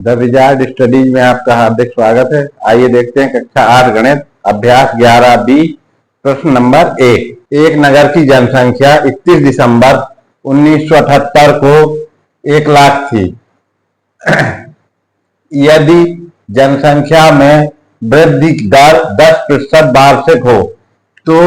The wizard studies में आपका हार्दिक स्वागत है। आइए देखते हैं कक्षा 8 गणित अभ्यास 11B प्रश्न नंबर 1। एक नगर की जनसंख्या 31 दिसंबर 1978 को 1 लाख थी। यदि जनसंख्या में वृद्धि दर 10% वार्षिक हो तो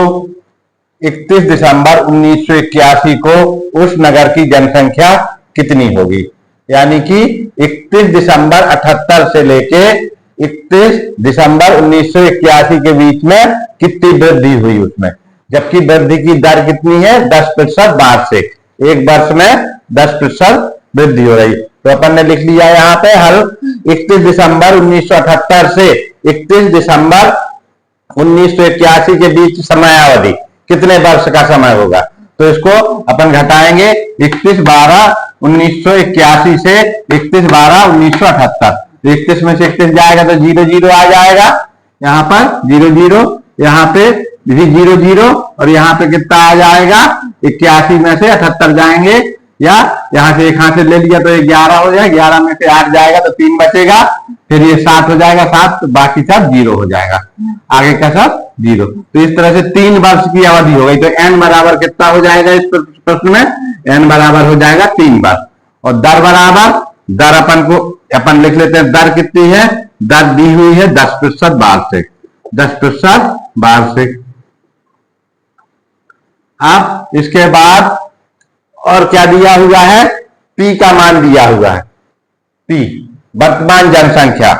31 दिसंबर 1981 को उस नगर की जनसंख्या कितनी होगी। यानी कि 31 दिसंबर 78 से लेके 31 दिसंबर 1981 के बीच में कितनी वृद्धि हुई उसमें, जबकि वृद्धि की दर कितनी है 10% वार्षिक, एक वर्ष में 10% वृद्धि हो रही। तो अपन ने लिख लिया यहाँ पे हल 31 दिसंबर 1978 से 31 दिसंबर 1981 के बीच समयावधि कितने वर्ष का समय होगा। तो इसको अपन घटाएंगे 31/12/1981 से 31/12/1978। 31 में से 31 जाएगा तो 00 आ जाएगा, यहाँ पर 00, यहाँ पे भी 00 और यहाँ पे कितना आ जाएगा 81 में से 78 जाएंगे, या यहाँ से एक हाथ से ले लिया तो 11 हो जाएगा, 11 में से 8 जाएगा तो 3 बचेगा, फिर ये 7 हो जाएगा, 7 तो बाकी सब 0 हो जाएगा, आगे का सब 0। तो इस तरह से 3 वर्ष की अवधि हो गई। तो n बराबर कितना हो जाएगा इस प्रश्न में, n बराबर हो जाएगा 3 वर्ष। और दर बराबर, दर अपन लिख लेते हैं, दर कितनी है, दर दी हुई है 10% वार्षिक, 10% वार्षिक। अब इसके बाद और क्या दिया हुआ है, P का मान दिया हुआ है, P वर्तमान जनसंख्या,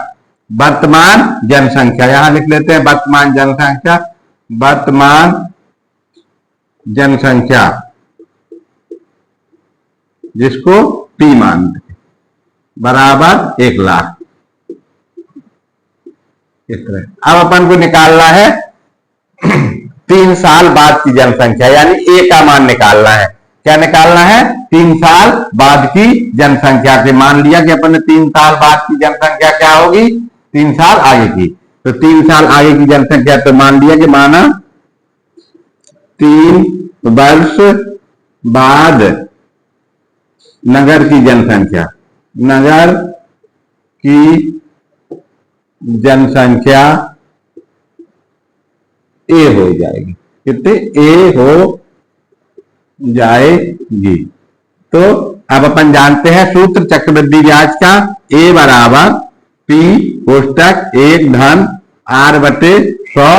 वर्तमान जनसंख्या यहां लिख लेते हैं, वर्तमान जनसंख्या, वर्तमान जनसंख्या जिसको P मान बराबर 1 लाख। इस तरह अब अपन को निकालना है 3 साल बाद की जनसंख्या, यानी A का मान निकालना है। क्या निकालना है, 3 साल बाद की जनसंख्या से। मान लिया कि अपन ने 3 साल बाद की जनसंख्या क्या होगी, 3 साल आगे की। तो 3 साल आगे की जनसंख्या तो मान लिया कि माना 3 वर्ष बाद नगर की जनसंख्या, नगर की जनसंख्या A हो जाएगी, कितने A हो जाएगी। तो अब अपन जानते हैं सूत्र चक्रवृद्धि ब्याज का, A बराबर P कोष्टक 1 धन R बटे 100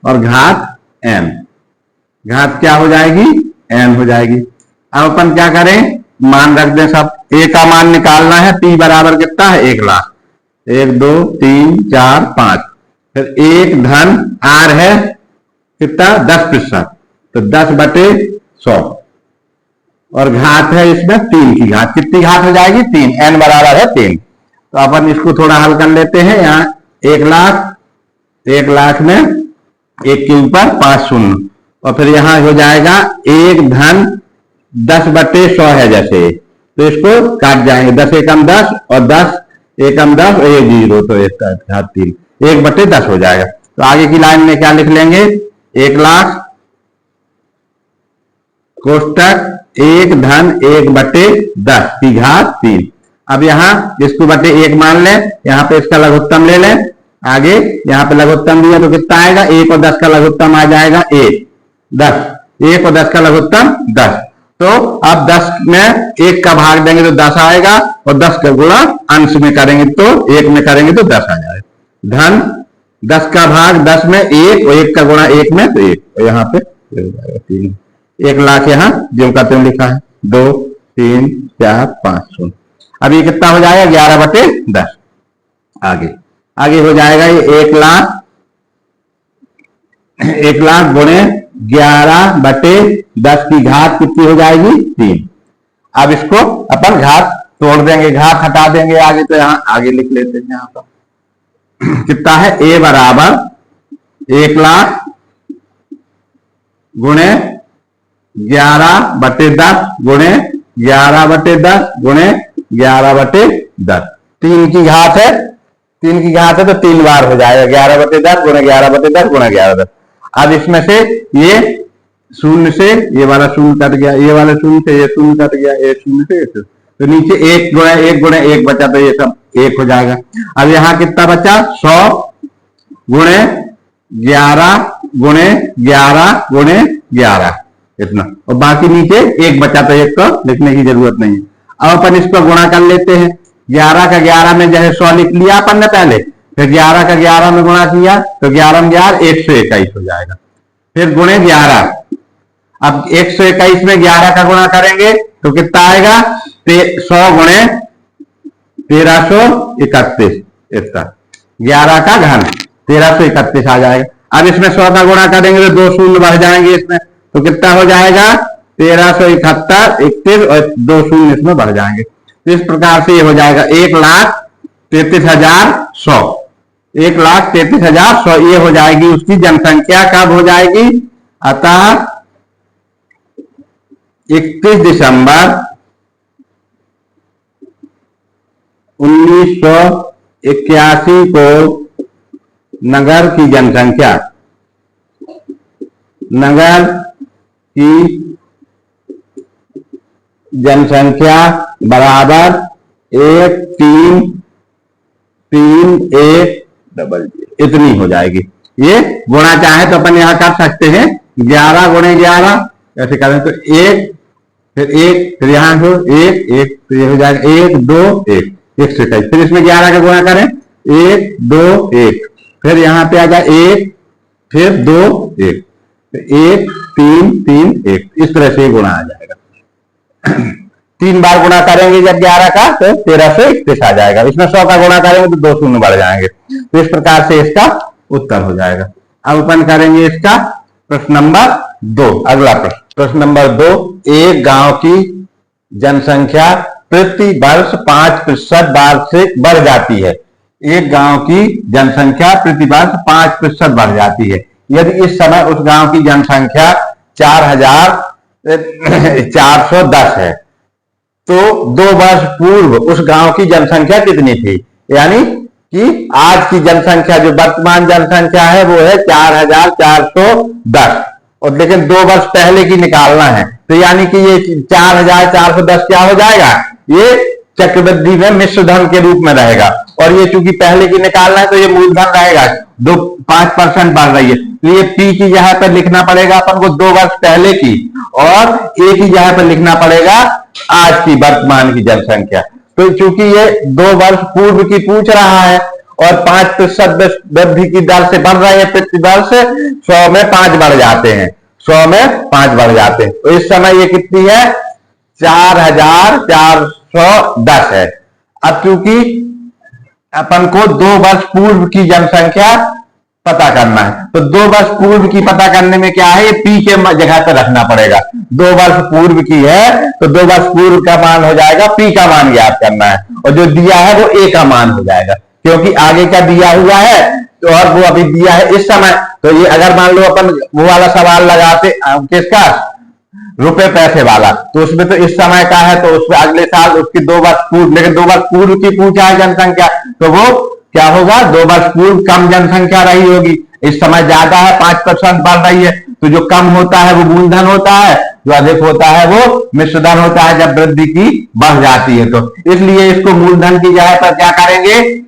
और घात n, घात क्या हो जाएगी n हो जाएगी। अब अपन क्या करें, मान रख दें सब। A का मान निकालना है, P बराबर कितना है 1 लाख, 1 2 3 4 5, फिर 1 धन R है कितना 10%, तो 10 बटे 100 और घात है इसमें 3 की घात, कितनी घात हो जाएगी 3, n बराबर है 3। तो अपन इसको थोड़ा हल कर लेते हैं। यहाँ 1 लाख, 1 लाख में 1 के ऊपर 5 शून्य, और फिर यहाँ हो जाएगा 1 धन 10 बटे 100 है जैसे, तो इसको काट जाएंगे, 10 एकम 10 और 10 एकम 10 और ये 0, तो इसका घात 3, 1 बटे 10 हो जाएगा। तो आगे की लाइन में क्या लिख लेंगे, 1 लाख कोष्टक 1 धन 1 बटे 10 की घात 3। अब यहाँ इसको बटे 1 मान लें, यहाँ पे इसका लघुत्तम ले लें, आगे यहाँ पे लघुत्तम दिया तो कितना आएगा, 1 और 10 का लघुत्तम आ जाएगा 1 10, 1 और 10 का लघुत्तम 10। तो अब 10 में 1 का भाग देंगे तो 10 आएगा, और 10 का गुणा अंश में करेंगे तो 1 में करेंगे तो 10 आ जाएगा। धन 10 का भाग 10 में 1 और 1 का गुणा 1 में तो 1, और यहाँ पे 3, 1 लाख यहाँ जो का तुम लिखा है 2 3 4 5 शून्य। अब ये कितना हो जाएगा 11 बटे 10। आगे हो जाएगा ये 1 लाख, 1 लाख गुणे 11 बटे 10 की घात कितनी हो जाएगी 3। अब इसको अपन घात तोड़ देंगे, घात हटा देंगे आगे, तो यहाँ आगे लिख लेते हैं। यहाँ पर कितना है, A बराबर 1 लाख गुणे 11 बटे 10 गुणे 11 बटे 10 गुणे 11 बटे 10, 3 की घात है, 3 की घात है तो 3 बार हो जाएगा, 11 बटे 10 गुणे 11 बटे 10 गुणे 11 10। अब इसमें से ये 0 से ये वाला 0 कट गया, ये वाला 0 से ये 0 कट गया, ये 0 से ये 0, तो नीचे 1 गुणे 1 गुणे 1 बचा, तो ये सब 1 हो जाएगा। अब यहाँ कितना बचा 100 गुणे 11 गुणे 11 गुणे 11 इतना, और बाकी नीचे 1 बचा तो 1 को लिखने की जरूरत नहीं है। अब अपन इसको गुणा कर लेते हैं। 11 का 11 में जैसे 100 लिख लिया अपन ने पहले, फिर 11 का 11 में गुणा किया तो 11 में 11 121 हो जाएगा। फिर गुणे 11, अब 121 में 11 का गुणा करेंगे तो कितना आएगा 100 गुणे 1331 इतना, 11 का घन 1331 आ जाएगा। अब इसमें 100 का गुणा करेंगे तो 2 शून्य बढ़ जाएंगे इसमें, तो कितना हो जाएगा 1371 31 और 2 शून्य इसमें बढ़ जाएंगे। तो इस प्रकार से ये हो जाएगा 1,33,100, 1,33,100 ये हो जाएगी उसकी जनसंख्या। कब हो जाएगी? अतः 31 दिसंबर 1981 को नगर की जनसंख्या, नगर की जनसंख्या बराबर 1,3,3,1 इतनी हो जाएगी। ये गुणा चाहे तो अपन यहां कर सकते हैं 11 गुणे 11 ऐसे करें तो 1 फिर 1 फिर यहां से 1 1 तो ये हो जाएगा 1 2 1 121। फिर इसमें 11 का गुणा करें 1 2 1 फिर यहां पे आ जाए 1 फिर 2 1 1 3 3 1 इस तरह से गुणा आ जाएगा। 3 बार गुणा करेंगे जब 11 का तो 1331 आ जाएगा। इसमें 100 का गुणा करेंगे तो 2 शून्य बढ़ जाएंगे। तो इस प्रकार से इसका उत्तर हो जाएगा। अब अपन करेंगे इसका प्रश्न नंबर 2। अगला प्रश्न नंबर 2, एक गांव की जनसंख्या प्रति वर्ष 5% वार्षिक बढ़ जाती है। एक गांव की जनसंख्या प्रति वर्ष 5% बढ़ जाती है। यदि इस समय उस गांव की जनसंख्या 4,410 है तो 2 वर्ष पूर्व उस गांव की जनसंख्या कितनी थी? यानी कि आज की जनसंख्या जो वर्तमान जनसंख्या है वो है 4,410 और लेकिन 2 वर्ष पहले की निकालना है। तो यानी कि ये 4,410 क्या हो जाएगा? ये चक्रवृद्धि में मिश्र धन के रूप में रहेगा और ये चूंकि पहले की निकालना है तो ये मूलधन रहेगा। 5% बढ़ रही है तो ये P की जगह पर लिखना पड़ेगा अपन को 2 वर्ष पहले की और A की जगह पर लिखना पड़ेगा आज की वर्तमान की जनसंख्या। तो चूंकि ये 2 वर्ष पूर्व की पूछ रहा है और 5% वृद्धि की दर से बढ़ रहे हैं प्रति वर्ष, 100 में 5 बढ़ जाते हैं, 100 में 5 बढ़ जाते हैं। तो इस समय ये कितनी है? 4,410 है। अब चूंकि अपन को 2 वर्ष पूर्व की जनसंख्या पता करना है तो 2 वर्ष पूर्व की पता करने में क्या है? ये P के जगह पर रखना पड़ेगा। 2 वर्ष पूर्व की है तो 2 वर्ष पूर्व का मान हो जाएगा, P का मान ज्ञात करना है और जो दिया है वो A का मान हो जाएगा क्योंकि आगे का दिया हुआ है तो और वो अभी दिया है इस समय। तो ये अगर मान लो अपन वो वाला सवाल लगाते किसका, रुपए पैसे वाला, तो उसमें तो इस समय का है तो उसमें अगले साल उसकी 2 वर्ष पूर्व, लेकिन 2 वर्ष पूर्व की पूछा है जनसंख्या तो वो क्या होगा? 2 वर्ष पूर्व कम जनसंख्या रही होगी, इस समय ज्यादा है 5% बढ़ रही है। तो जो कम होता है वो मूलधन होता है, जो अधिक होता है वो मिश्रधन होता है जब वृद्धि की बढ़ जाती है। तो इसलिए इसको मूलधन की जगह पर क्या करेंगे?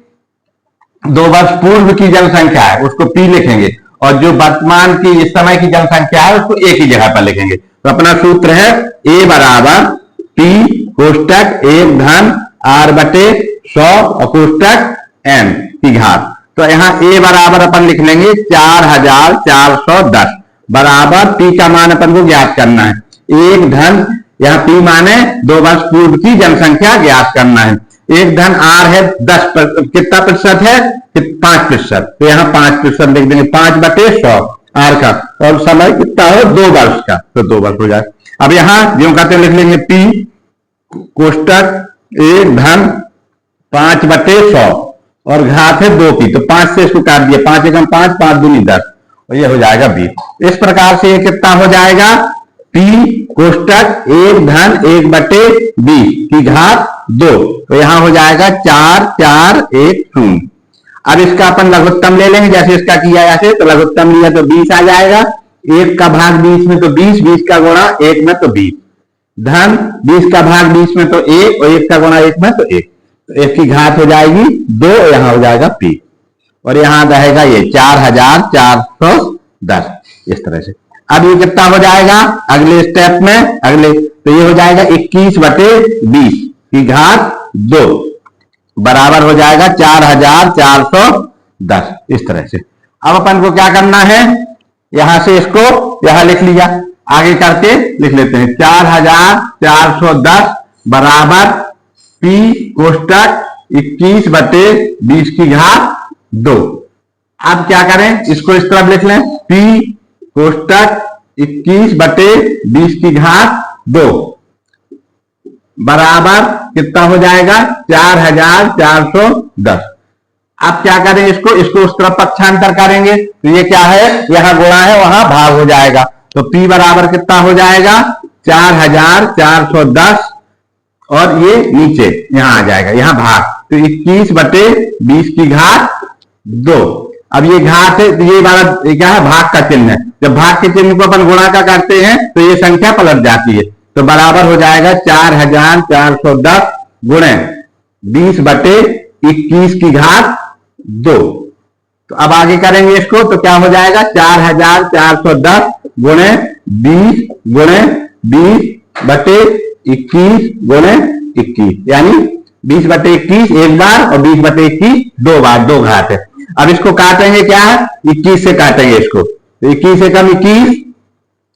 2 वर्ष पूर्व की जनसंख्या है उसको P लिखेंगे और जो वर्तमान की इस समय की जनसंख्या है उसको A की जगह पर लिखेंगे। तो अपना सूत्र है A बराबर P कोष्टक 1 धन R बटे 100 और कोष्टक N की घात। तो यहाँ A बराबर अपन लिख लेंगे 4,410 बराबर P का मान अपन को ज्ञात करना है 1 धन, यहाँ P माने 2 वर्ष पूर्व की जनसंख्या ज्ञात करना है। 1 धन R है 10 कितना प्रतिशत है? 5%। तो यहाँ 5% लिख देंगे 5 बटे 100 R का और समय कितना है? 2 वर्ष का, तो 2 वर्ष हो जाए। अब यहाँ जो कहते लिख लेंगे P कोष्टक 1 धन 5 बटे 100 और घात है 2 की, तो 5 से इसको काट दिया, 5 एकम 5 5 दूनी 10 और ये हो जाएगा 20। इस प्रकार से ये कितना हो जाएगा? P कोष्टक 1 धन 1 बटे 20 की घात 2, तो यहां हो जाएगा 4 4 1 0। अब इसका अपन लघुत्तम ले लेंगे जैसे इसका किया ऐसे, तो लघुत्तम लिया तो 20 आ जाएगा, 1 का भाग 20 में तो 20, 20 का गुणा 1 में तो 20, धन 20 का भाग 20 में तो 1 और 1 का गुणा 1 में तो 1। तो एक की घात हो जाएगी 2, यहां हो जाएगा p, और यहां रहेगा ये 4410 इस तरह से। अब ये कितना हो जाएगा अगले स्टेप में, तो ये हो जाएगा 21/20 की घात 2 बराबर हो जाएगा 4410 इस तरह से। अब अपन को क्या करना है, यहां से इसको यहां लिख लिया, आगे करके लिख लेते हैं 4410 बराबर p कोष्टक 21/20 की घात 2। अब क्या करें, इसको इस तरफ लिख लें, p कोष्टक 21/20 की घात 2 बराबर कितना हो जाएगा 4410। अब क्या करें, इसको उस तरफ पक्षांतर करेंगे, तो ये क्या है, यहां गुणा है वहां भाग हो जाएगा, तो p बराबर कितना हो जाएगा 4410, और ये नीचे यहां आ जाएगा, यहां भाग, तो 21/20 की घात 2। अब ये घात है, ये वाला क्या है, भाग का चिन्ह है, जब भाग के चिन्ह को अपन गुणा का करते हैं तो ये संख्या पलट जाती है, तो बराबर हो जाएगा 4410 गुणे 20/21 की घात 2। तो अब आगे करेंगे इसको, तो क्या हो जाएगा 4410 गुणे 20/21 गुणे 21, यानी 20/21 एक बार और 20/21 दो बार, दो घात है। अब इसको काटेंगे, क्या है 21 से काटेंगे इसको, तो 21 से कम 21,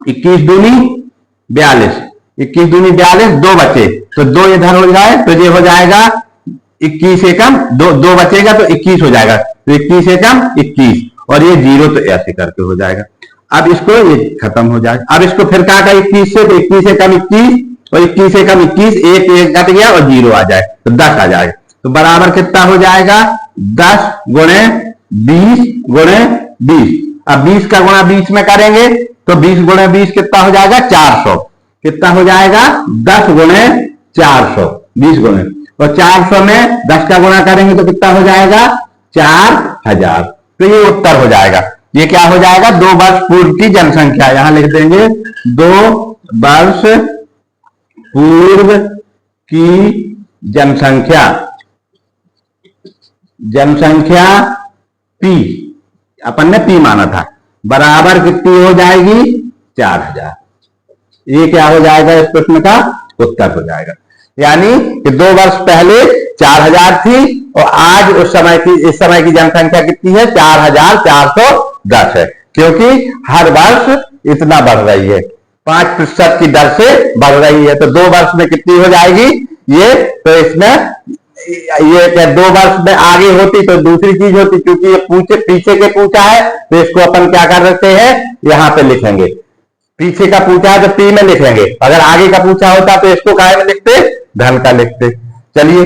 21 दूनी 42, 21 दूनी 42, 2 बचे, तो 2 इधर हो जाए तो ये हो जाएगा 21 से कम 2 बचेगा तो 21 हो जाएगा, तो 21 से कम 21, और ये 0 तो ऐसे करके हो जाएगा। अब इसको ये खत्म हो जाएगा। अब इसको फिर काटा 21 से, तो 21 से कम 21 और 21 से कम 21, एक कट गया और 0 आ जाए तो 10 आ जाएगा, तो बराबर कितना हो जाएगा 10 गुणे 20 गुणे 20। अब 20 का गुणा 20 में करेंगे तो 20 गुणे 20 कितना हो जाएगा 400, कितना हो जाएगा 10 गुणे 400, 20 गुणे, और 400 में 10 का गुणा करेंगे तो कितना हो जाएगा 4000, तो ये उत्तर हो जाएगा। ये क्या हो जाएगा 2 वर्ष पूर्व की जनसंख्या, यहां लिख देंगे 2 वर्ष पूर्व की जनसंख्या, P अपन ने P माना था, बराबर कितनी हो जाएगी 4000। ये क्या हो जाएगा इस प्रश्न का उत्तर हो जाएगा। यानी कि 2 वर्ष पहले 4000 थी और आज इस समय की जनसंख्या कितनी है 4410 है, क्योंकि हर वर्ष इतना बढ़ रही है, 5% की दर से बढ़ रही है, तो 2 वर्ष में कितनी हो जाएगी ये, तो इसमें ये क्या 2 वर्ष में आगे होती तो दूसरी चीज होती, क्योंकि ये पीछे के पूछा है तो इसको अपन क्या कर सकते हैं यहां पे लिखेंगे, पीछे का पूछा है तो P में लिखेंगे, अगर आगे का पूछा होता तो इसको काय में लिखते, धन का लिखते। चलिए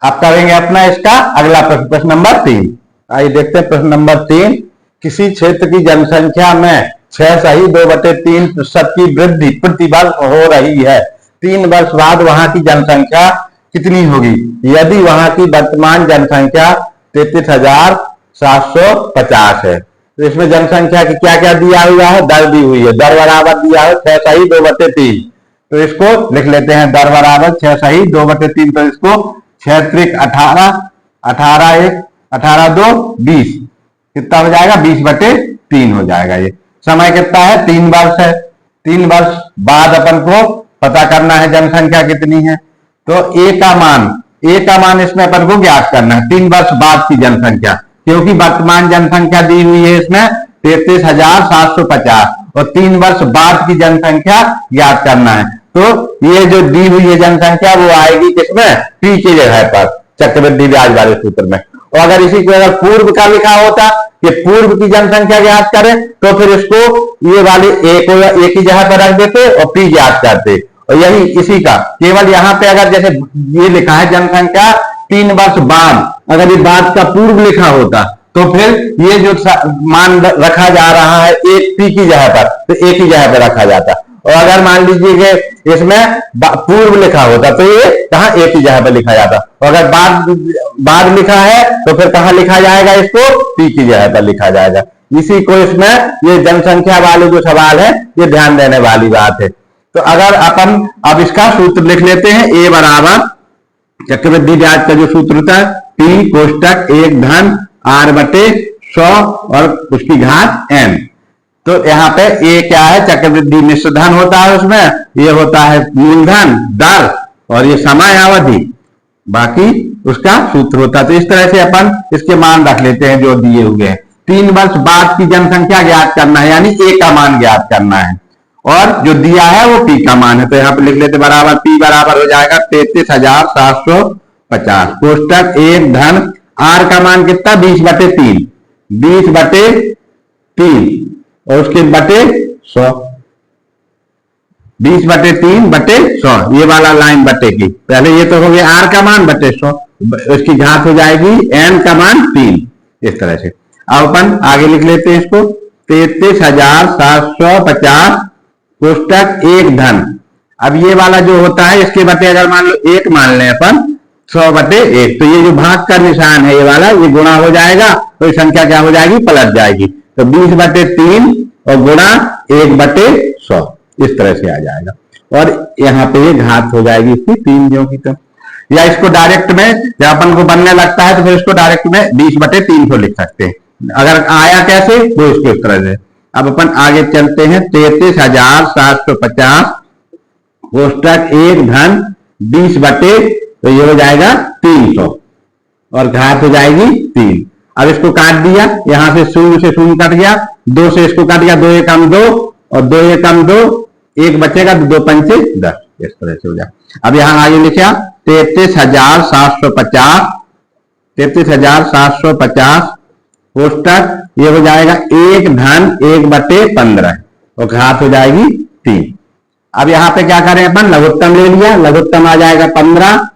अब करेंगे अपना इसका अगला प्रश्न नंबर 3। आइए देखते हैं प्रश्न नंबर 3। किसी क्षेत्र की जनसंख्या में 6.2/3% की वृद्धि प्रतिवर्ष हो रही है, 3 वर्ष बाद वहां की जनसंख्या कितनी होगी यदि वहां की वर्तमान जनसंख्या 33,750 है। तो इसमें जनसंख्या की क्या क्या दिया हुआ है, दर दी हुई है, दर बराबर दिया है 6.2/3, तो इसको लिख लेते हैं दर बराबर 6.2/3, तो इसको 6 त्रिक 18, 18 1 18 2 20, कितना हो जाएगा 20/3 हो जाएगा। ये समय कितना है 3 वर्ष है, 3 वर्ष बाद अपन को पता करना है जनसंख्या कितनी है, तो ए का मान इसमें अपन को ज्ञात करना है 3 वर्ष बाद की जनसंख्या, क्योंकि वर्तमान जनसंख्या दी हुई है इसमें 33,750 और 3 वर्ष बाद की जनसंख्या ज्ञात करना है। तो ये जो दी हुई है जनसंख्या वो आएगी किसमें, P की जगह पर चक्रवृद्धि ब्याज वाले सूत्र में। और अगर इसी को अगर पूर्व का लिखा होता कि पूर्व की जनसंख्या ज्ञात करें तो फिर इसको ये वाले ए को एक ही जगह पर रख देते और P ज्ञात करते, और यही इसी का केवल यहाँ पे अगर जैसे ये लिखा है जनसंख्या 3 वर्ष बाद, अगर ये बाद का पूर्व लिखा होता तो फिर ये जो मान रखा जा रहा है एक P की जगह पर तो एक ही जगह पर रखा जाता, और अगर मान लीजिए कि इसमें पूर्व लिखा होता तो ये कहाँ एक ही जगह पर लिखा जाता, और अगर बाद लिखा है तो फिर कहाँ लिखा जाएगा, इसको P की जगह पर लिखा जाएगा। इसी को इसमें ये जनसंख्या वाले जो सवाल है ये ध्यान देने वाली बात है। तो अगर अपन अब इसका सूत्र लिख लेते हैं, ए बराबर चक्रवृद्धि ब्याज का जो सूत्र होता है P कोष्टक 1 धन R बटे 100 और उसकी घात n। तो यहाँ पे ये क्या है, चक्रवृद्धि मिश्र धन होता है, उसमें ये होता है मूलधन, दर और ये समय अवधि, बाकी उसका सूत्र होता है। तो इस तरह से अपन इसके मान रख लेते हैं जो दिए हुए हैं। 3 वर्ष बाद की जनसंख्या ज्ञात करना है, यानी ए का मान ज्ञात करना है, और जो दिया है वो पी का मान है। तो यहाँ पे लिख लेते बराबर पी बराबर हो जाएगा 33,750 कोष्टक 1 धन आर का मान कितना 20/3, 20/3 और उसके बटे 100, 20/3/100, ये वाला लाइन बटे की। पहले ये तो हो गया आर का मान बटे 100, उसकी घात हो जाएगी एन का मान 3, इस तरह से। अब अपन आगे लिख लेते हैं इसको 33,750 कोष्टक 1 धन। अब ये वाला जो होता है इसके बटे अगर मान लो 1 मान लें अपन 100/1, तो ये जो भाग का निशान है ये वाला ये गुणा हो जाएगा, तो ये संख्या क्या हो जाएगी, पलट जाएगी। तो 20/3 और गुणा 1/100 इस तरह से आ जाएगा, और यहाँ पे ये घात हो जाएगी इसकी 3 ज्यों की तो। या इसको डायरेक्ट में जब अपन को बनने लगता है तो फिर इसको डायरेक्ट में 20/300 लिख सकते हैं। अगर आया कैसे वो इसको इस तरह से। अब अपन आगे चलते हैं 33,750 कोष्टक 1 धन 20 बटे, तो ये हो जाएगा 300 और घात हो जाएगी 3। अब इसको काट दिया, यहां से 0 से 0 कट गया, 2 से इसको काट गया, 2 एकम 2 और 2 एकम 2, 1 बचेगा, 2 पंचे 10, इस तरह से हो जाए। अब यहां आगे लिखा 33,750 कोष्टक ये हो जाएगा 1 धन 1/15 और घात हो जाएगी 3। अब यहाँ पे क्या करें अपन, लघुत्तम ले लिया, लघुत्तम आ जाएगा 15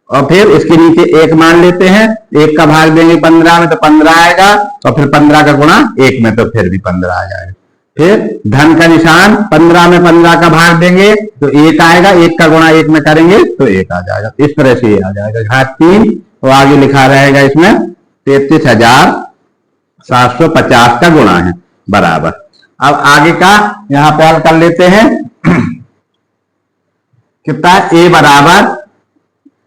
और फिर इसके नीचे 1 मान लेते हैं, 1 का भाग देंगे 15 में तो 15 आएगा, और फिर 15 का गुणा 1 में तो फिर भी 15 आ जाएगा। फिर धन का निशान 15 में 15 का भाग देंगे तो 1 आएगा, 1 का गुणा 1 में करेंगे तो 1 आ जाएगा। इस तरह से ये आ जाएगा घात 3, और आगे लिखा रहेगा इसमें 33,750 का गुणा है बराबर। अब आगे का यहाँ पे हल कर लेते हैं कितना, ए बराबर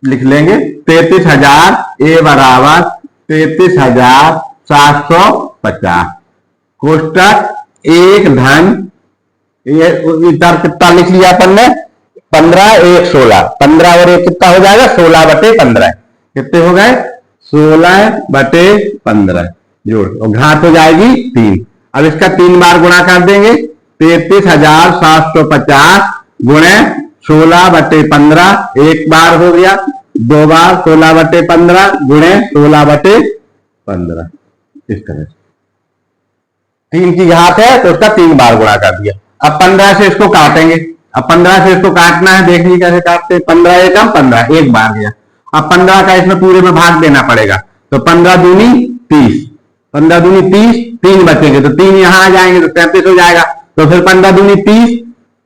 लिख लेंगे 33,000, ए बराबर 33,750 कोष्टक 1 धन, ये इधर कितना लिख लिया अपन ने 15 1 16, 15 और 1 कितना हो जाएगा 16/15, कितने हो गए 16/15 जोड़, और घात हो जाएगी 3। अब इसका 3 बार गुणा कर देंगे, 33,750 गुणे 16/15, 1 बार हो गया, 2 बार 16/15 गुणे 16/15, इस तरह से 3 की घात है तो उसका 3 बार गुणा कर दिया। अब 15 से इसको काटेंगे, अब 15 से इसको काटना है, देखिए कैसे काटते हैं। 15 एकम 15, 1 बार गया। अब 15 का इसमें पूरे में भाग देना पड़ेगा, तो 15 दूनी 30, 15 दूनी 30, 3 बचेंगे तो 3 यहां आ जाएंगे तो 33 हो जाएगा। तो फिर 15 दूनी 30,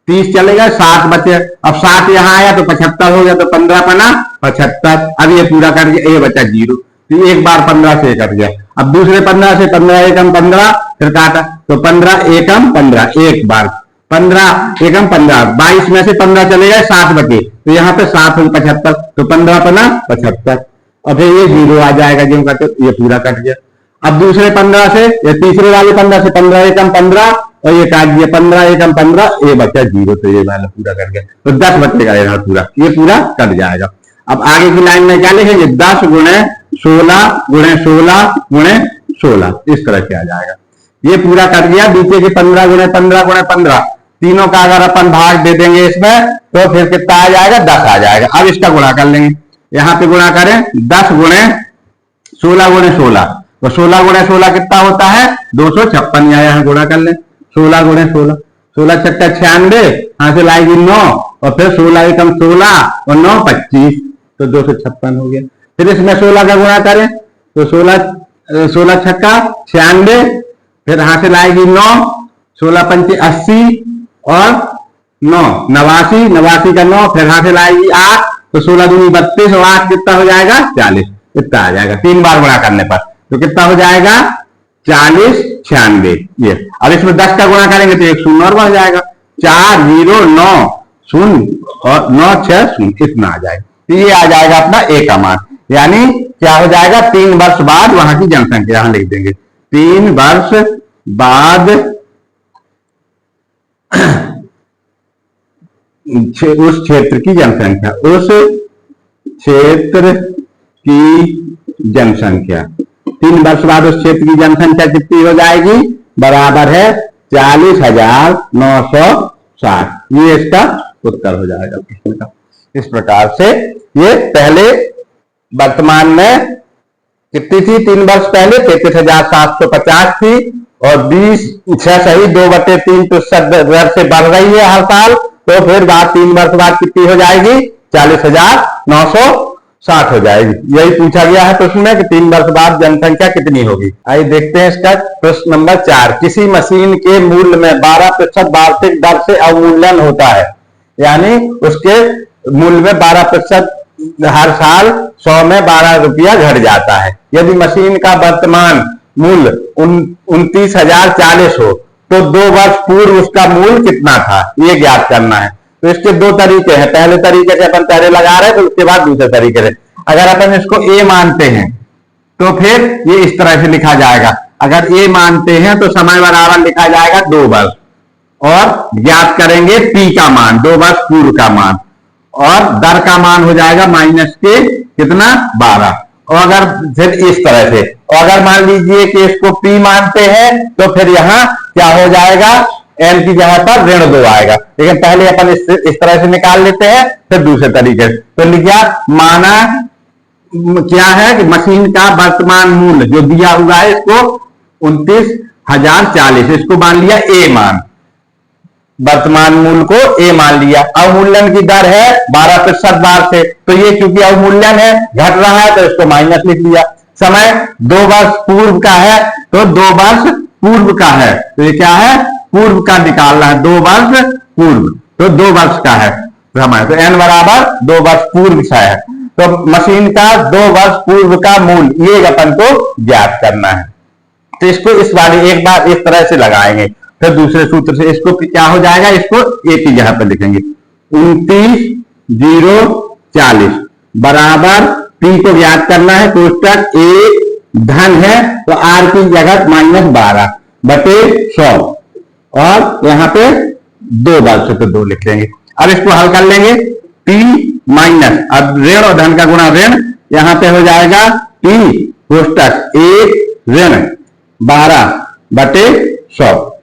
30 चलेगा, 7 बचे। अब 7 यहां आया तो 75 हो गया, तो 15 पना 75। अब ये पूरा कर दिया, ये बचा 0, तो 1 बार 15 से कट गया। अब दूसरे 15 से 15 एकम 15 फिर काटा, तो 15 एकम 15, 1 बार 15 एकम 15, 22 में से 15 चले गए, 7 बचे, तो यहाँ पे 7 और 75, तो 15 पना 75, और फिर ये 0 आ जाएगा, जो कटे ये पूरा कट गया। अब दूसरे 15 से या तीसरे वाले 15 से 15 एकम 15 और ये काट दिया, 15 एकम 15, ये बचा 0, तो ये वाला पूरा कर गया, तो 10 बचेगा यहाँ पूरा, ये पूरा कट जाएगा। अब आगे की लाइन में क्या लिखेंगे, 10 गुणे 16 गुणे 16 गुणे 16, इस तरह से आ जाएगा। ये पूरा कट गया। नीचे के 15 गुणे 15 गुणे 15 तीनों का अगर अपन भाग दे देंगे इसमें तो फिर कितना आ जाएगा, 10 आ जाएगा। अब इसका गुणा कर लेंगे, यहाँ पे गुणा करें 10 गुणे 16 गुणे 16, तो 16 गुणे 16 कितना होता है 256, यहाँ गुणा कर लें 16 गुणे 16, 16 छक्का 96, यहाँ से लाएगी 9 और फिर 16 एकम 16 और 9 25, तो 256 हो गया। फिर इसमें 16 का गुणा करें तो 16 छक्का 96, फिर यहाँ से लाएगी 9, 16 पंचे 80 और 9 89, 89 का 9, फिर यहाँ से लाएगी 8, तो 16 दूनी 32 और 8 कितना हो जाएगा 40, कितना आ जाएगा 3 बार गुणा करने पर, तो कितना हो जाएगा 40 96 ये। अब इसमें 10 का गुणा करेंगे तो 1 शून्य और बढ़ जाएगा, 4 0 9 0 और 9 6 0, इतना आ जाएगा। तो ये आ जाएगा अपना ए का मान, यानी क्या हो जाएगा 3 वर्ष बाद वहां की जनसंख्या यहां लिख देंगे। 3 वर्ष बाद उस क्षेत्र की जनसंख्या, उस क्षेत्र की जनसंख्या, 3 वर्ष बाद उस क्षेत्र की जनसंख्या कितनी हो जाएगी, बराबर है 40,960। ये इसका उत्तर हो जाएगा प्रश्न का। इस प्रकार से ये पहले वर्तमान में कितनी थी, 3 वर्ष पहले 33,750 थी और 20 सही 2/3% दर से बढ़ रही है हर साल। तो फिर बाद 3 वर्ष बाद कितनी हो जाएगी, 40,960 हो जाएगी। यही पूछा गया है प्रश्न में कि 3 वर्ष बाद जनसंख्या कितनी होगी। आइए देखते हैं इसका प्रश्न नंबर 4। किसी मशीन के मूल्य में 12% वार्षिक दर से अवमूल्यन होता है, यानी उसके मूल्य में 12% हर साल 100 में 12 रुपया घट जाता है। यदि मशीन का वर्तमान मूल्य 29,040 हो तो 2 वर्ष पूर्व उसका मूल्य कितना था, ये ज्ञात करना है। तो इसके 2 तरीके हैं। पहले तरीके से अपन पहले लगा रहे हैं, तो उसके बाद दूसरे तरीके से। अगर अपन इसको ए मानते हैं तो फिर ये इस तरह से लिखा जाएगा। अगर ए मानते हैं तो समय बराबर लिखा जाएगा 2 वर्ष और ज्ञात करेंगे पी का मान, 2 वर्ष पूर्व का मान, और दर का मान हो जाएगा माइनस के कितना 12। और अगर फिर इस तरह से, और अगर मान लीजिए कि इसको P मानते हैं तो फिर यहां क्या हो जाएगा, N की जगह पर ऋण 2 आएगा। लेकिन पहले अपन इस तरह से निकाल लेते हैं, फिर दूसरे तरीके से। तो लिखा माना क्या है कि मशीन का वर्तमान मूल्य जो दिया हुआ है इसको 29,040, इसको मान लिया ए मान, वर्तमान मूल्य को ए मान लिया। अवमूल्यन की दर है 12% बार से, तो ये चूंकि अवमूल्यन है घट रहा है तो इसको माइनस लिख लिया। समय 2 वर्ष पूर्व का है तो 2 वर्ष पूर्व का है, तो ये क्या है, पूर्व का निकालना है, 2 वर्ष पूर्व, तो 2 वर्ष का है समय। तो n बराबर 2 वर्ष पूर्व का है। तो मशीन का 2 वर्ष पूर्व का मूल्य ये अपन को ज्ञात करना है। तो इसको इस वाले एक बार इस तरह से लगाएंगे, फिर दूसरे सूत्र से इसको क्या हो जाएगा, इसको ए की जगह पर लिखेंगे 29,040 बराबर पी को ज्ञात करना है, कोष्टक एक धन है तो आर की जगह -12 बटे 100 और यहाँ पे 2 वर्ष पे 2 लिख लेंगे। अब इसको हल कर लेंगे, पी माइनस, अब ऋण और धन का गुणा ऋण, यहां पे हो जाएगा पी कोष्टक 1 ऋण 12 बटे 100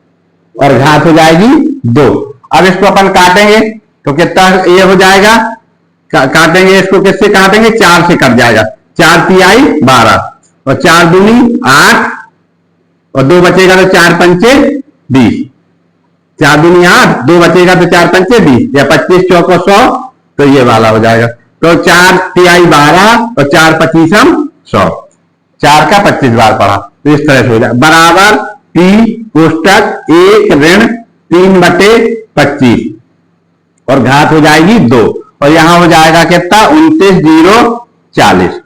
और घात हो जाएगी 2। अब इसको अपन काटेंगे तो कितना ये हो जाएगा, काटेंगे इसको किससे काटेंगे, 4 से कट जाएगा, 4 तिहाई 12 और 4 दूनी 8 और 2 बचेगा तो 4 पंचे 20, 4 दूनी 8, 2 बचेगा तो 4 पंचे 20 या 25 चौको 100, तो ये वाला हो जाएगा। तो 4 तिहाई 12 और 4 25 100, 4 का 25 बार पड़ा, तो इस तरह से हो जाएगा बराबर पी कोष्टक 1 ऋण 3 बटे 25 और घात हो जाएगी 2 और यहां हो जाएगा कितना 29,040।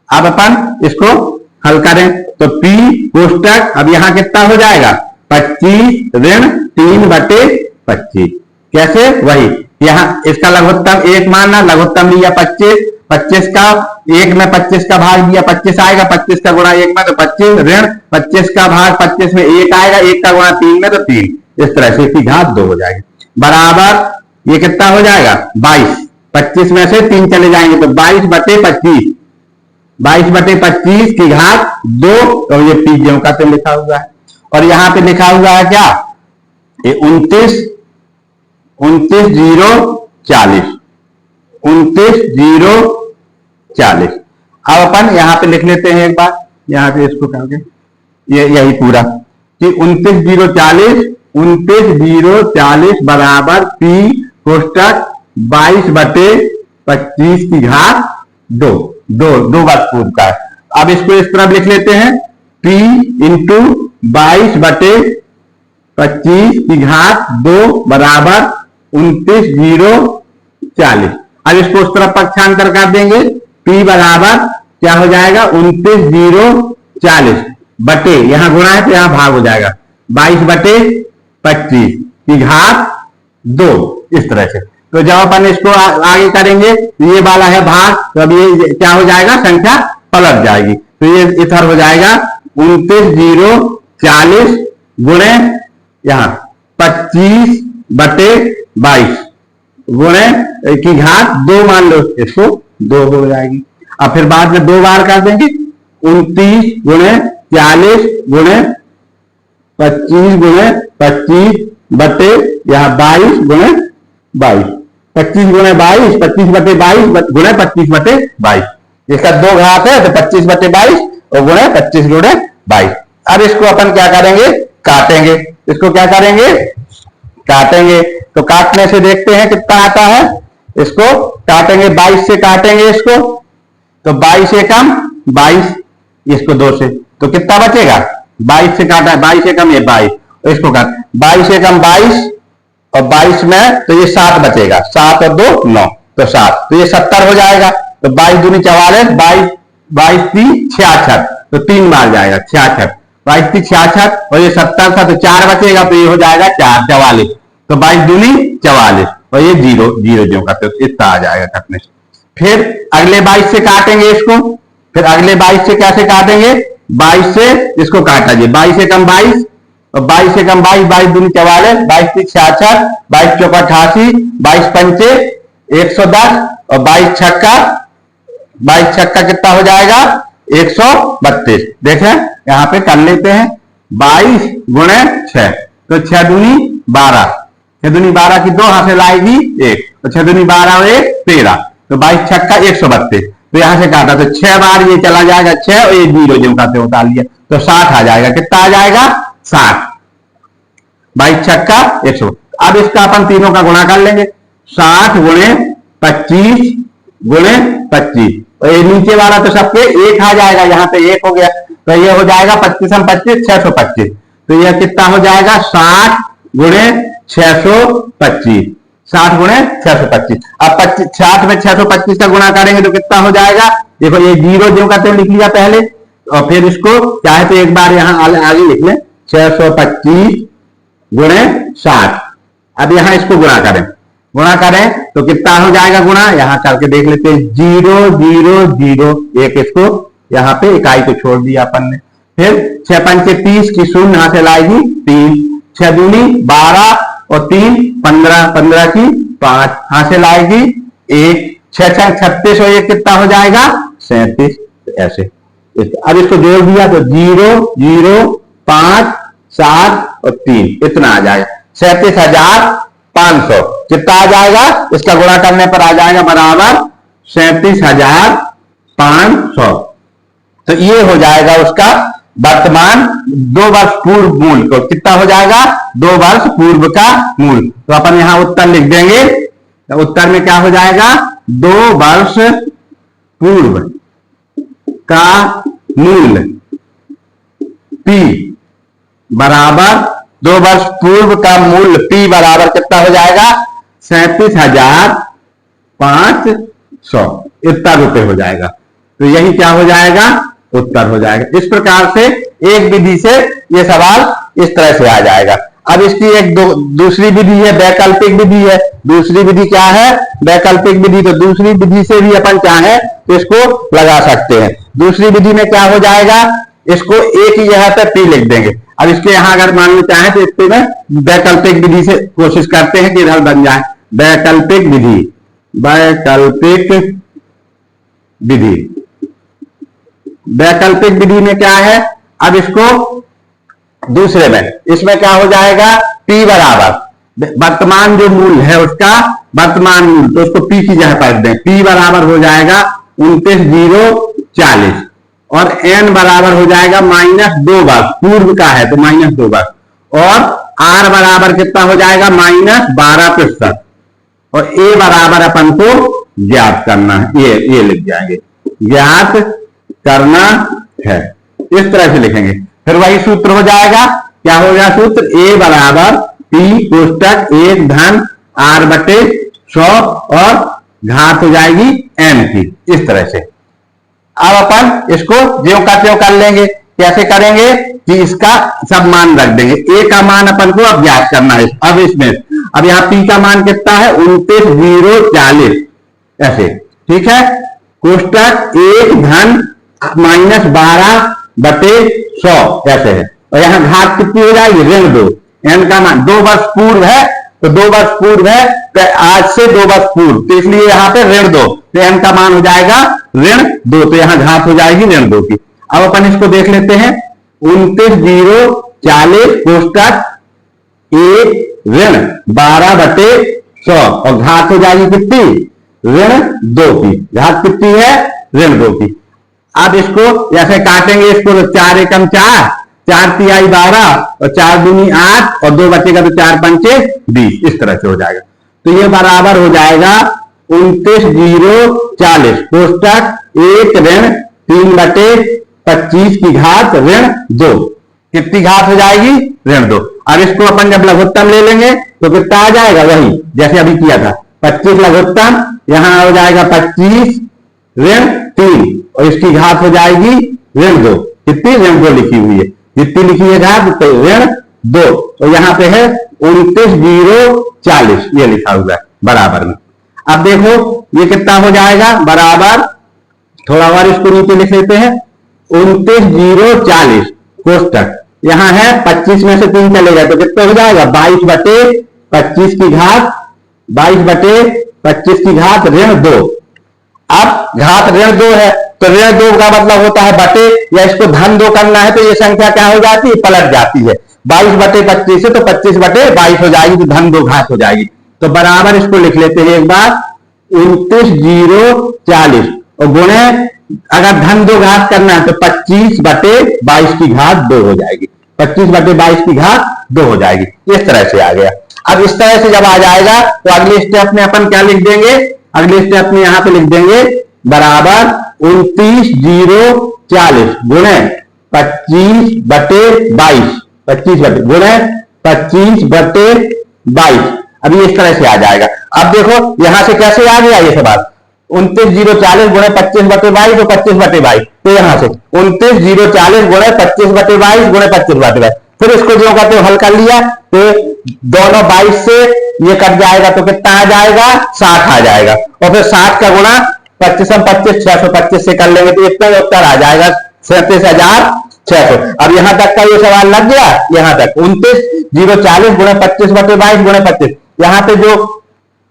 अब अपन इसको हल करें तो P कोष्टक अब यहां कितना हो जाएगा 25 ऋण 3 बटे 25, कैसे, वही यहां इसका लघुत्तम 1 मानना, लघुत्तम लिया 25, 25 का 1 में 25 का भाग दिया 25 आएगा, 25 का गुणा 1 में तो 25 ऋण 25 का भाग 25 में 1 आएगा, 1 का गुणा 3 में तो 3, इस तरह से इसकी घात 2 हो जाएगी बराबर ये कितना हो जाएगा 22, 25 में से 3 चले जाएंगे तो 22 बटे 25, 22 बटे 25 की घात 2, तो ये पी ज्यों का तो लिखा हुआ है। और यहां पे लिखा हुआ है क्या, ये 29,040 अब अपन यहां पे लिख लेते हैं एक बार, यहां पे इसको करके ये यही पूरा कि 29,040 बराबर पी कोष्टक 22 बटे 25 की घात 2 वर्ष पूर्व का है। अब इसको इस तरफ लिख लेते हैं P इंटू 22 बटे 25 की घात 2 बराबर 29,040। अब इसको उस तरफ पक्षांतर कर देंगे, P बराबर क्या हो जाएगा 29,040 बटे, यहां गुणा है तो यहां भाग हो जाएगा 22 बटे 25 की घात 2, इस तरह से। तो जब अपन इसको आगे करेंगे, ये वाला है भाग, तो अब ये क्या हो जाएगा, संख्या पलट जाएगी। तो ये इधर हो जाएगा 29 0 40 गुणे यहाँ 25 बटे 22 गुणे की घात 2 मान लो, इसको 2 हो जाएगी। अब फिर बाद में 2 बार कर देंगे, 29 गुणे 40 गुणे 25 गुणे 25 बटे यहाँ 22 गुणे 22, 25 गुणे 22, 25 बटे 22 गुणे 25 बटे 22, इसका 2 घात है तो 25 बटे 22 और गुणे 25 गुणे 22। अब इसको अपन क्या करेंगे, काटेंगे। इसको क्या करेंगे, काटेंगे। तो काटने से देखते हैं कितना आता है। इसको काटेंगे, 22 से काटेंगे इसको, तो 22 एकम 22, इसको 2 से, तो कितना बचेगा, 22 से काटा, 22 एकम ये 22, इसको काट 22 एकम 22 और 22 में तो ये 7 बचेगा, 7 और 2 9, तो 7, तो ये 70 हो जाएगा। तो 22 दूनी 44, 22 3 66, तो 3 बार जाएगा 66, 22 3 66 और ये 70 था तो 4 बचेगा, तो ये हो जाएगा 4 44, तो 22 दूनी 44 और ये 0 0 जो करते हो इतना आ जाएगा कटने से। फिर अगले 22 से काटेंगे इसको, फिर अगले 22 से कैसे काटेंगे, 22 से इसको काटा जी, 22 से कम 22 और 22 से कम 22, 22 दूनी 44, 22 3 66, 22 चौका 88, 22 पंचे 110 और 22 छक्का कितना हो जाएगा, 132। देखें यहां पे कर लेते हैं, 22 गुणे 6, तो 6 दूनी 12, 6 दूनी 12 की 2 हाथ से लाएगी 1, तो 6 दूनी 12 और 1 13, तो 22 छक्का 132। तो यहां से काटा तो 6 बार ये चला जाएगा, 6 और ये 0 जो काटे उतार लिया, तो 60 आ जाएगा। कितना आ जाएगा, 60, 22 छक्का 100। अब इसका अपन तीनों का गुणा कर लेंगे, 60 गुणे 25 गुणे 25, और ये नीचे वाला तो सबके 1 आ जाएगा, यहाँ पे 1 हो गया, तो ये हो जाएगा 25 25 625। तो ये कितना हो जाएगा, 60 गुणे 625, 60 गुणे 625। अब 60 में 625 का गुणा करेंगे तो कितना हो जाएगा, देखो ये 0 जो करते हैं लिख लिया पहले, और फिर इसको चाहे तो एक बार यहाँ आगे लिख लें, 625 गुणे 60। अब यहां इसको गुणा करें तो कितना हो जाएगा गुणा, यहां करके देख लेते हैं, 0 0 0 1, इसको यहां पे इकाई को छोड़ दिया अपन ने। फिर 6 पंचे 30 की शून्य यहां से लाएगी 3, 6 दूनी 12 और 3 15, 15 की 5 यहां से लाएगी 1, 6 6 36 और 1 कितना हो जाएगा 37। ऐसे अब इसको जोड़ दिया तो 0 0 5 7 और 3 इतना आ जाएगा 37,500। कितना आ जाएगा, इसका गुणा करने पर आ जाएगा बराबर 37,500। तो ये हो जाएगा उसका वर्तमान 2 वर्ष पूर्व मूल्य को, कितना हो जाएगा, 2 वर्ष पूर्व का मूल्य। तो अपन यहां उत्तर लिख देंगे, तो उत्तर में क्या हो जाएगा, 2 वर्ष पूर्व का मूल्य P बराबर 2 वर्ष पूर्व का मूल्य P बराबर कितना हो जाएगा, 37,500 इतना रुपए हो जाएगा। तो यही क्या हो जाएगा, उत्तर हो जाएगा। इस प्रकार से एक विधि से ये सवाल इस तरह से आ जाएगा। अब इसकी एक दूसरी विधि है, वैकल्पिक विधि है। दूसरी विधि क्या है, वैकल्पिक विधि। तो दूसरी विधि से भी अपन चाहे तो इसको लगा सकते हैं। दूसरी विधि में क्या हो जाएगा, इसको एक ही जगह पर P लिख देंगे। अब इसके यहां अगर मान लो चाहे तो इसके में वैकल्पिक विधि से कोशिश करते हैं कि इधर बन जाए वैकल्पिक विधि। वैकल्पिक विधि, वैकल्पिक विधि में क्या है, अब इसको दूसरे में, इसमें क्या हो जाएगा, P बराबर वर्तमान जो मूल्य है उसका वर्तमान मूल्य, तो उसको P की जगह पर दें। P बराबर हो जाएगा 29,040 और n बराबर हो जाएगा -2 वर्ष, पूर्व का है तो -2 वर्ष, और r बराबर कितना हो जाएगा, -12% और a बराबर अपन को ज्ञात करना है। ये लिख जाएंगे, ज्ञात करना है, इस तरह से लिखेंगे। फिर वही सूत्र हो जाएगा, क्या हो गया सूत्र, a बराबर P कोष्टक 1 धन r बटे 100 और घात हो जाएगी n की, इस तरह से। अब अपन इसको ज्यों का त्यों कर लेंगे। कैसे करेंगे कि इसका सब मान रख देंगे, a का मान अपन को अब ज्ञात करना है। अब इसमें अब यहाँ पी का मान कितना है 29,040 ऐसे, ठीक है। कोष्टक 1 धन -12/100 ऐसे है, और यहाँ घात कितनी हो जाएगी ऋण 2। n का मान 2 वर्ष पूर्व है, तो 2 वर्ष पूर्व है तो आज से 2 वर्ष पूर्व, तो इसलिए यहाँ पे ऋण 2, तो n का मान हो जाएगा ऋण 2, तो यहाँ घात हो जाएगी ऋण 2 की। अब अपन इसको देख लेते हैं 29,040 कोष्टक 1 ऋण 12/100 और घात हो जाएगी कितनी ऋण 2 की। घात कितनी है ऋण 2 की। अब इसको जैसे काटेंगे इसको तो 4 एकम 4, 4 तिहाई 12 और 4 दूनी 8 और 2 बचेगा तो 4 पंचे 20, इस तरह से हो जाएगा। तो ये बराबर हो जाएगा 29,040 कोष्टक 1 ऋण 3/25 की घात ऋण 2। कितनी घात हो जाएगी ऋण 2। अब इसको अपन जब लघुत्तम ले लेंगे तो कितना आ जाएगा वही जैसे अभी किया था 25 लघुत्तम, यहां हो जाएगा 25 ऋण 3 और इसकी घात हो जाएगी ऋण 2। कितनी ऋण 2 लिखी हुई है, जितनी लिखी है घात तो ऋण 2, तो यहां पे है 29,040 ये लिखा हुआ है बराबर में। अब देखो ये कितना हो जाएगा बराबर, थोड़ा और इसको नीचे लिख लेते हैं 29,040 कोष्टक, यहां है 25 में से 3 चलेगा तो कितना हो जाएगा 22/25 की घात 22/25 की घात ऋण 2। अब घात ऋण 2 है तो ऋण 2 का मतलब होता है बटे, या इसको धन 2 करना है तो ये संख्या क्या हो जाती है पलट जाती है, 22/25 से तो 25/22 हो जाएगी, तो धन 2 घात हो जाएगी। तो बराबर इसको लिख लेते हैं एक बार 29,040 और गुणे अगर धन 2 घात करना है तो 25/22 की घात 2 हो जाएगी, 25/22 की घात 2 हो जाएगी। इस तरह से आ गया। अब इस तरह से जब आ जाएगा तो अगले स्टेप में अपन क्या लिख देंगे, अगले स्टेप में यहां पे लिख देंगे बराबर 29,040 गुणे 25/22 गुणे 25/22। अभी इस तरह से आ जाएगा। अब देखो यहां से कैसे आ गया ये सवाल 29,040 गुणे 25/22 तो 25/22, तो यहां से 29,040 गुणे 25/22 गुणे 25/22, फिर इसको जो करते हल कर लिया तो दोनों 22 से ये कट जाएगा तो कितना आ जाएगा 60 आ जाएगा, और फिर 60 का गुणा 25 625 से कर लेंगे तो इतना उत्तर आ जाएगा 37,600। अब यहां तक का ये सवाल लग गया, यहां तक 29,040 गुणे 25/22 गुणे 25, यहां पे जो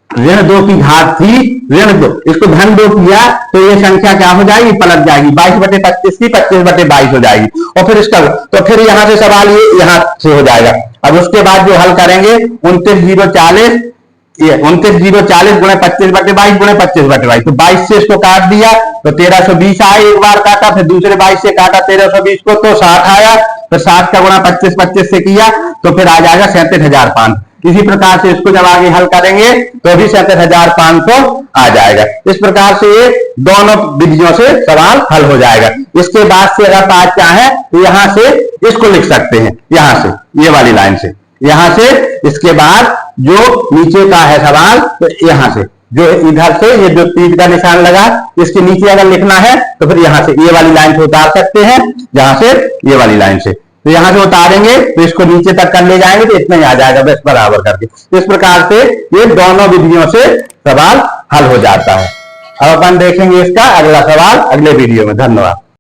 ऋण 2 की घात थी ऋण 2, इसको धन 2 किया तो ये संख्या क्या हो जाएगी पलट जाएगी 22/25 की 25/22 हो जाएगी, और फिर इसका तो फिर यहां से सवाल ये यहां से हो जाएगा। अब उसके बाद जो हल करेंगे 29,040 गुणे 25/22 गुणे 25/22, तो 22 से इसको काट दिया तो 1320 आया, एक बार काटा फिर दूसरे 22 से काटा 1320 को तो 60 आया, फिर 60 का गुणा 25 से किया तो फिर आ जाएगा 37,500। इसी प्रकार से इसको जब आगे हल करेंगे तो भी 37,500 आ जाएगा। इस प्रकार से ये दोनों विधियों से सवाल हल हो जाएगा। इसके बाद से अगर आप चाहें तो यहां से इसको लिख सकते हैं, यहां से ये वाली लाइन से, यहां से इसके बाद जो नीचे का है सवाल तो यहां से जो इधर से ये जो तीर का निशान लगा इसके नीचे अगर लिखना है तो फिर यहां से ये वाली लाइन से उतार सकते हैं, जहां से ये वाली लाइन से, तो यहां से उतारेंगे तो इसको नीचे तक कर ले जाएंगे तो इतना ही आ जाएगा बस बराबर करके। इस प्रकार से ये दोनों विधियों से सवाल हल हो जाता है। अब अपन देखेंगे इसका अगला सवाल अगले वीडियो में। धन्यवाद।